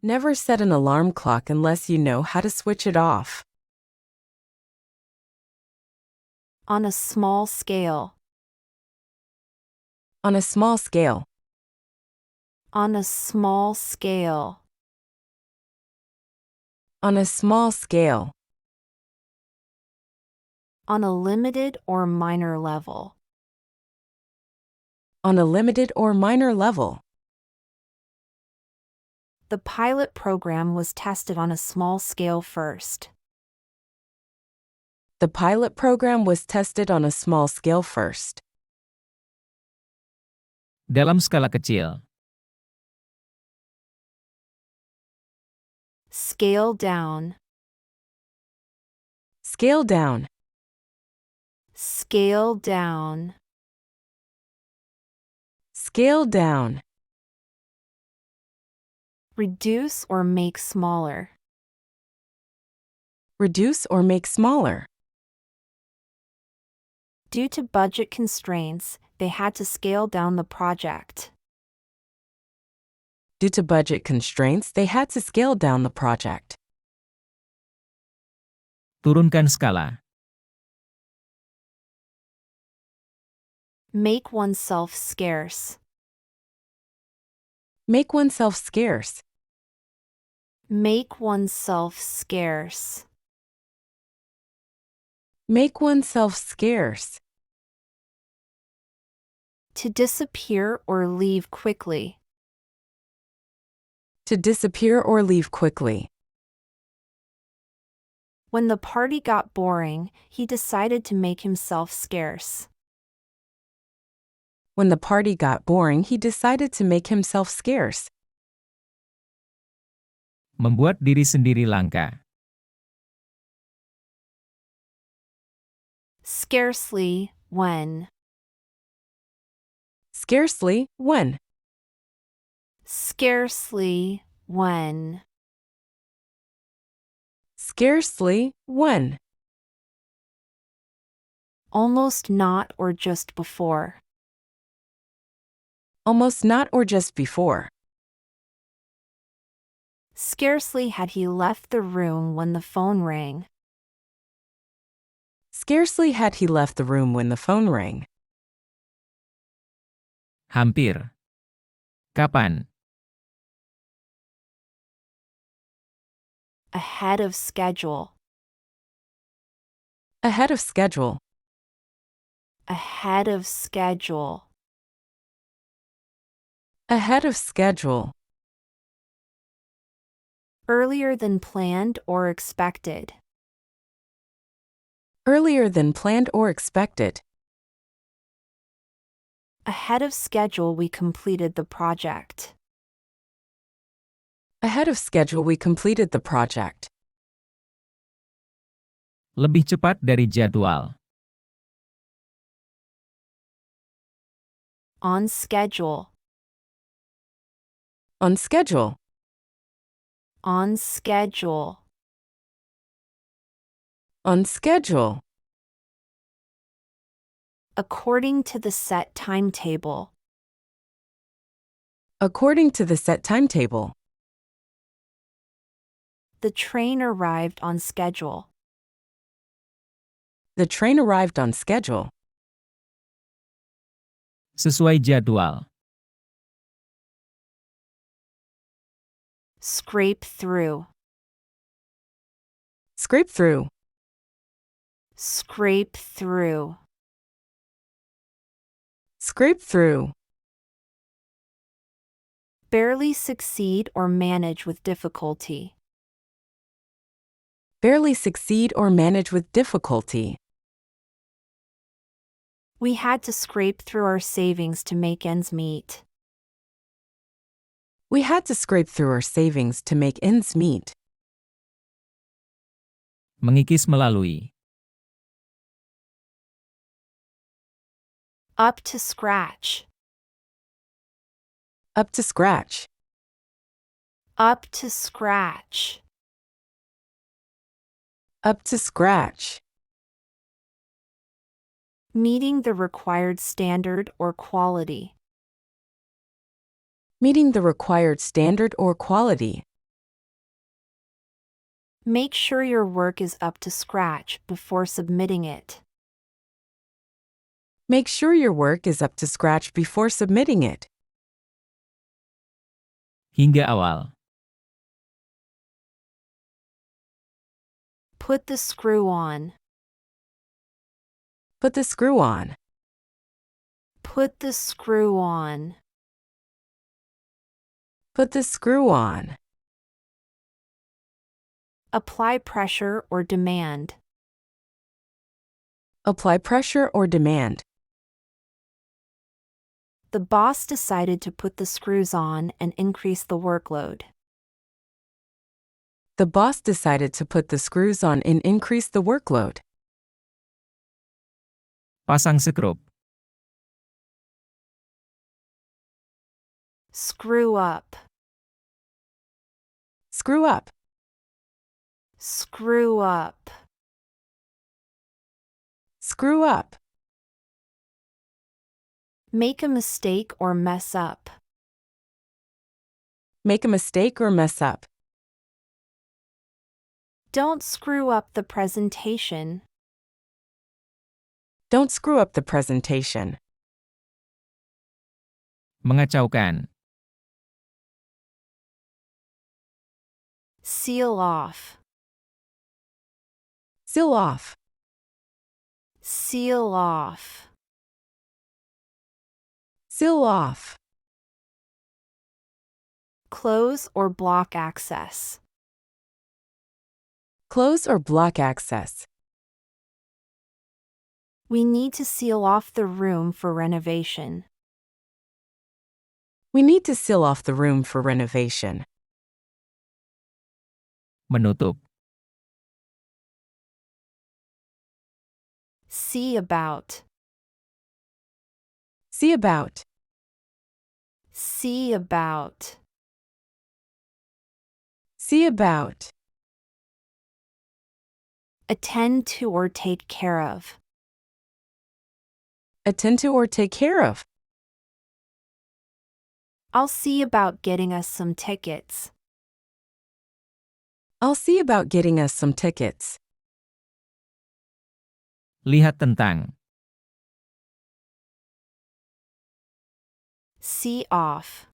Never set an alarm clock unless you know how to switch it off. On a small scale. On a small scale. On a small scale. On a small scale. On a limited or minor level. On a limited or minor level. The pilot program was tested on a small scale first. The pilot program was tested on a small scale first. Dalam skala kecil. Scale down. Scale down. Scale down. Scale down. Reduce or make smaller. Reduce or make smaller. Due to budget constraints, they had to scale down the project. Due to budget constraints, they had to scale down the project. Turunkan skala. Make oneself scarce. Make oneself scarce. Make oneself scarce. Make oneself scarce. To disappear or leave quickly. To disappear or leave quickly. When the party got boring, he decided to make himself scarce. When the party got boring, he decided to make himself scarce. Membuat diri sendiri langka. Scarcely, when. Scarcely, when. Scarcely, when. Scarcely, when. Almost not or just before. Almost not or just before. Scarcely had he left the room when the phone rang. Scarcely had he left the room when the phone rang. Hampir. Kapan? Ahead of schedule. Ahead of schedule. Ahead of schedule. Ahead of schedule. Earlier than planned or expected. Earlier than planned or expected. Ahead of schedule, we completed the project. Ahead of schedule, we completed the project. Lebih cepat dari jadwal. On schedule. On schedule. On schedule. On schedule. According to the set timetable. According to the set timetable. The train arrived on schedule. The train arrived on schedule. Sesuai jadwal. Scrape through. Scrape through. Scrape through. Scrape through. Barely succeed or manage with difficulty. Barely succeed or manage with difficulty. We had to scrape through our savings to make ends meet. We had to scrape through our savings to make ends meet. Mengikis melalui. Up to scratch. Up to scratch. Up to scratch. Up to scratch. Meeting the required standard or quality. Meeting the required standard or quality. Make sure your work is up to scratch before submitting it. Make sure your work is up to scratch before submitting it. Hingga awal. Put the screw on. Put the screw on. Put the screw on. Put the screw on. Apply pressure or demand. Apply pressure or demand. The boss decided to put the screws on and increase the workload. The boss decided to put the screws on and increase the workload. Pasang sekrup. Screw up. Screw up. Screw up. Screw up. Make a mistake or mess up. Make a mistake or mess up. Don't screw up the presentation. Don't screw up the presentation. Mengacaukan. Seal off. Seal off. Seal off. Seal off. Close or block access. Close or block access. We need to seal off the room for renovation. We need to seal off the room for renovation. Menutup. See about. See about. See about. See about. Attend to or take care of. Attend to or take care of. I'll see about getting us some tickets. I'll see about getting us some tickets. Lihat tentang. See off.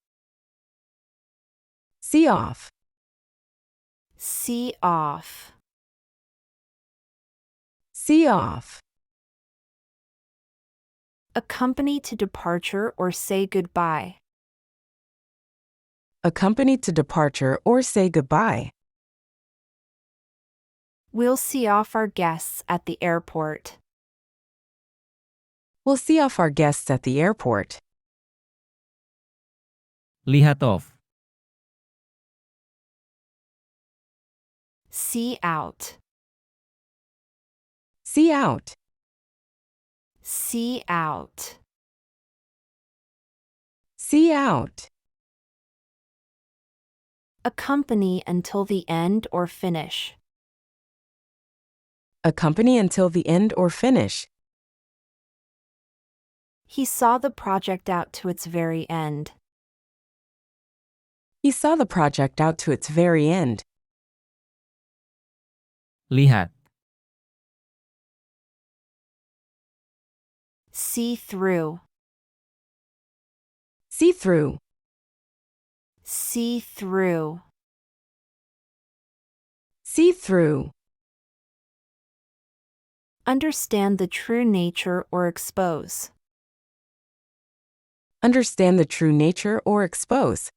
See off. See off. See off. Accompany to departure or say goodbye. Accompany to departure or say goodbye. We'll see off our guests at the airport. We'll see off our guests at the airport. Lihat off. See out. See out. See out. See out. Accompany until the end or finish. Accompany until the end or finish. He saw the project out to its very end. He saw the project out to its very end. Lihat. See through. See through. See through. See through. Understand the true nature or expose. Understand the true nature or expose.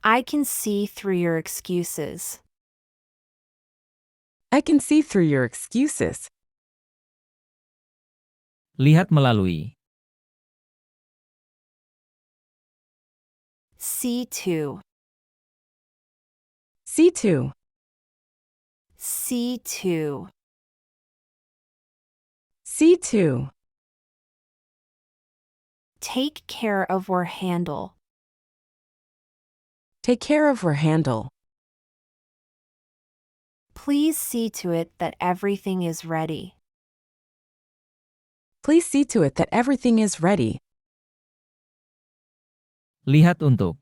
I can see through your excuses. I can see through your excuses. Lihat melalui. See to. See to. See to. See to. Take care of or handle. Take care of or handle. Please see to it that everything is ready. Please see to it that everything is ready. Lihat untuk.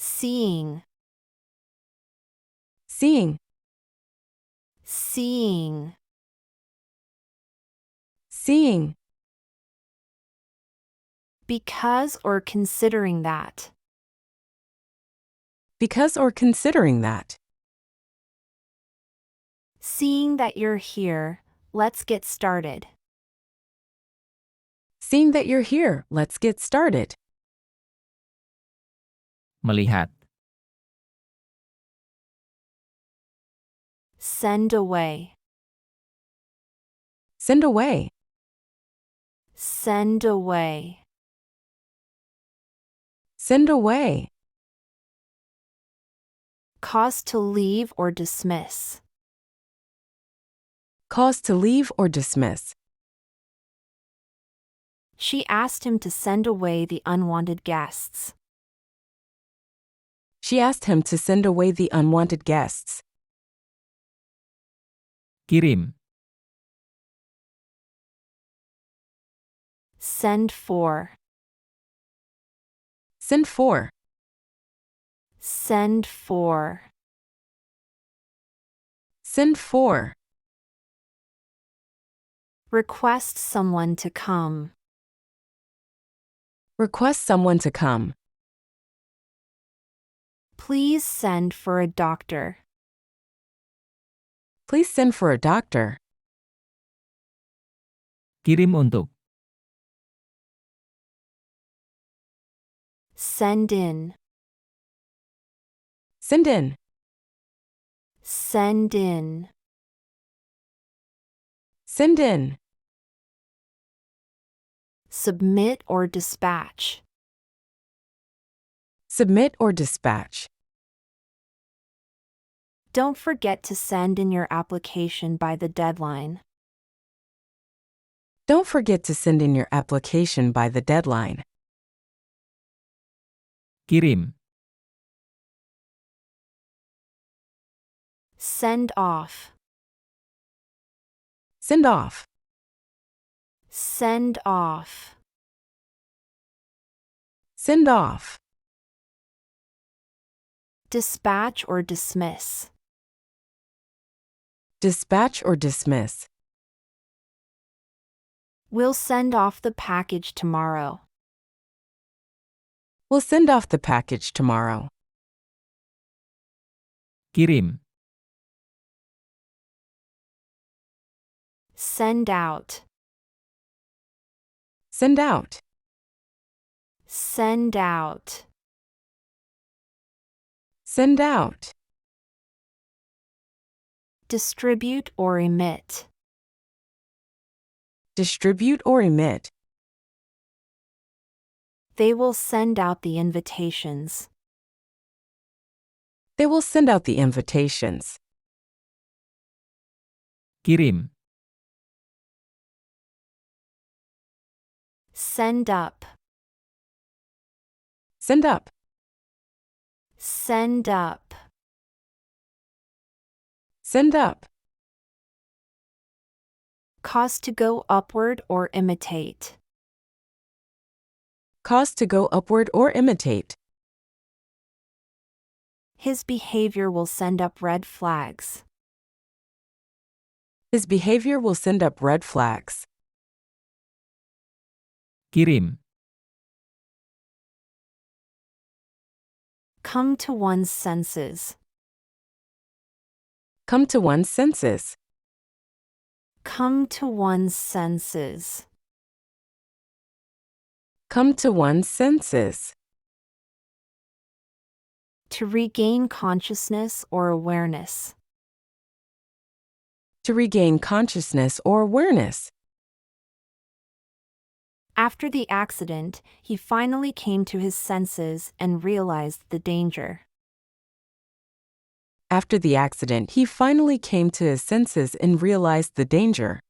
seeing, seeing, seeing, seeing, because or considering that, because or considering that. seeing that you're here, let's get started. Seeing that you're here, let's get started. Melihat. Send away, Send away, send away, send away. cause to leave or dismiss, Cause to leave or dismiss. she asked him to send away the unwanted guests. She asked him to send away the unwanted guests. Kirim. Send for, Send for, send for, send for. request someone to come, Request someone to come. please send for a doctor. Please send for a doctor. Kirim untuk. Send in, Send in, send in, send in. submit or dispatch, Submit or dispatch. don't forget to send in your application by the deadline. Don't forget to send in your application by the deadline. Kirim. Send off, Send off, send off, send off. dispatch or dismiss, Dispatch or dismiss. we'll send off the package tomorrow. We'll send off the package tomorrow. Kirim. Send out, Send out, send out, send out. distribute or emit, Distribute or emit. they will send out the invitations. They will send out the invitations. Kirim. Send up, Send up, send up, send up. cause to go upward or imitate, Cause to go upward or imitate. his behavior will send up red flags. His behavior will send up red flags. Kirim. Come to one's senses, Come to one's senses. come to one's senses, Come to one's senses. to regain consciousness or awareness, To regain consciousness or awareness. after the accident, he finally came to his senses and realized the danger. After the accident, he finally came to his senses and realized the danger.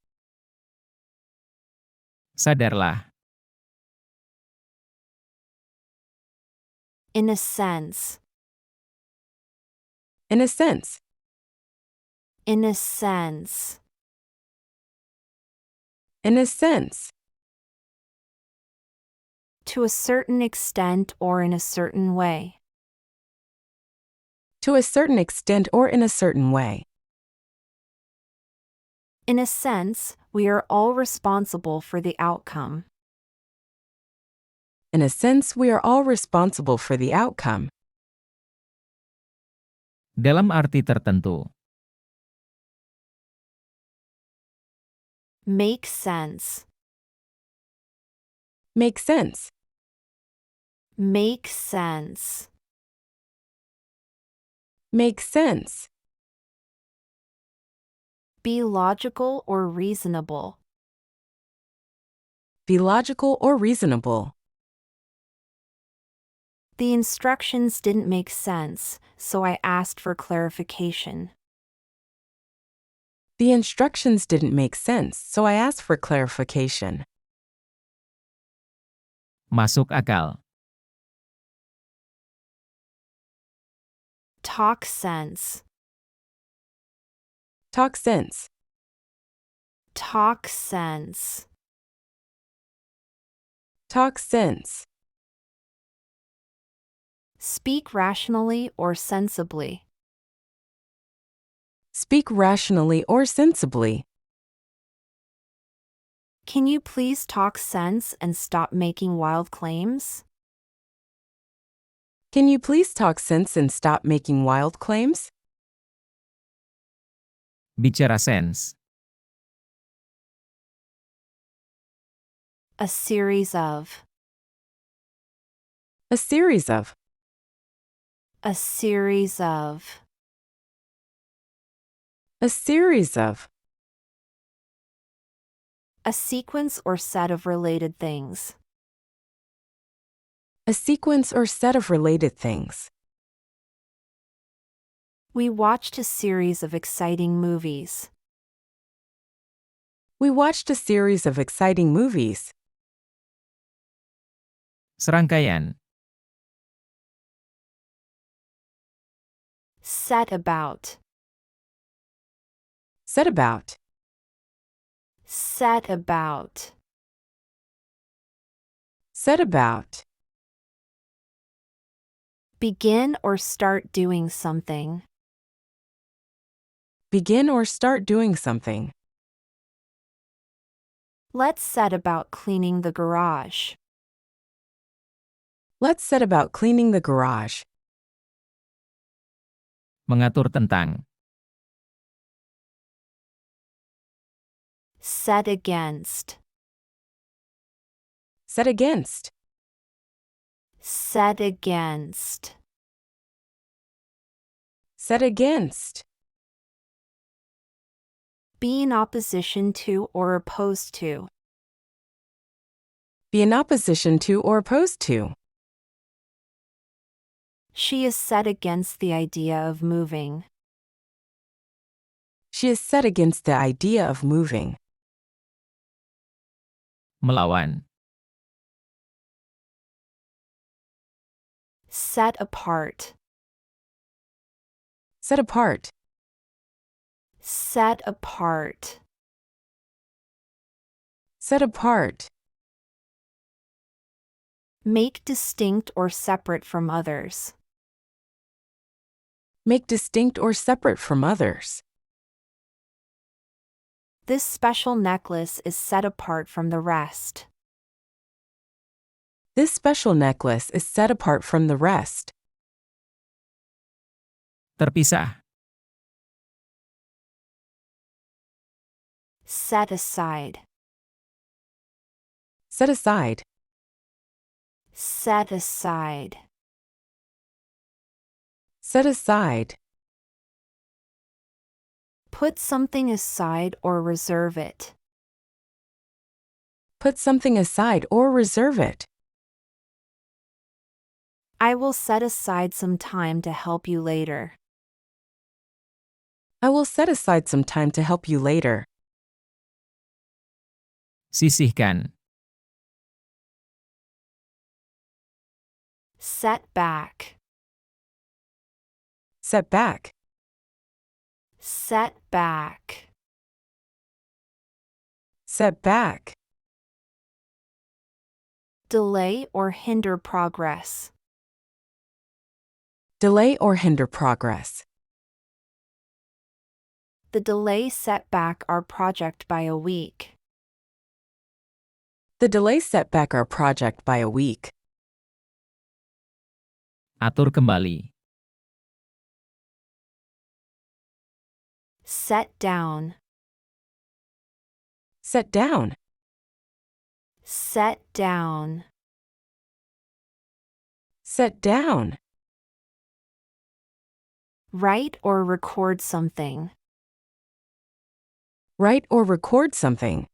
Sadarlah. In a sense, In a sense, in a sense, in a sense. to a certain extent or in a certain way. To a certain extent or in a certain way. In a sense, we are all responsible for the outcome. In a sense, we are all responsible for the outcome. Dalam arti tertentu. Make sense. Make sense. Make sense. Make sense. Be logical or reasonable. Be logical or reasonable. The instructions didn't make sense, so I asked for clarification. The instructions didn't make sense, so I asked for clarification. Masuk akal. Talk sense. Talk sense. Talk sense. Talk sense. Speak rationally or sensibly. Speak rationally or sensibly. Can you please talk sense and stop making wild claims? Can you please talk sense and stop making wild claims? Bicara Sense. A series of. A series of. A series of. A series of. A sequence or set of related things. A sequence or set of related things. We watched a series of exciting movies. We watched a series of exciting movies. Serangkaian. Set about. Set about. Set about. Set about. Begin or start doing something. Begin or start doing something. Let's set about cleaning the garage. Let's set about cleaning the garage. Mengatur tentang. Set against. Set against. Set against. Set against. Be in opposition to or opposed to. Be in opposition to or opposed to. She is set against the idea of moving. She is set against the idea of moving. Melawan. Set apart. Set apart. Set apart. Set apart. Make distinct or separate from others. Make distinct or separate from others. This special necklace is set apart from the rest. This special necklace is set apart from the rest. Terpisah. Set aside. Set aside. Set aside. Set aside. Put something aside or reserve it. Put something aside or reserve it. I will set aside some time to help you later. I will set aside some time to help you later. Sisihkan. Set back. Set back. Set back. Set back. Delay or hinder progress. Delay or hinder progress. The delay set back our project by a week. The delay set back our project by a week. Atur kembali. Set down. Set down. Set down. Set down. Write or record something. Write or record something.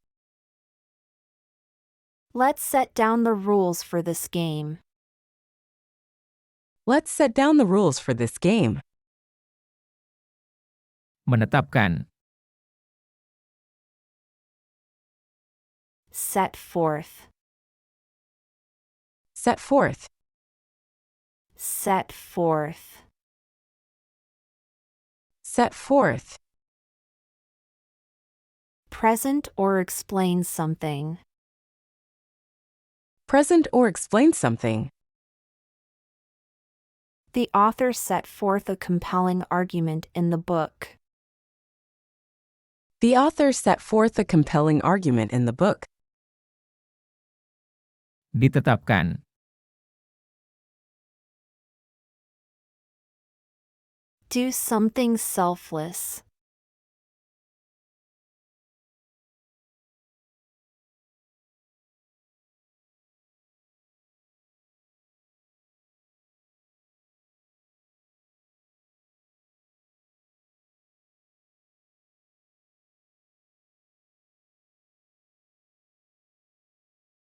Let's set down the rules for this game. Let's set down the rules for this game. Menetapkan. Set forth. Set forth. Set forth. Set forth. Present or explain something. Present or explain something. The author set forth a compelling argument in the book. The author set forth a compelling argument in the book. Ditetapkan. Do something selfless.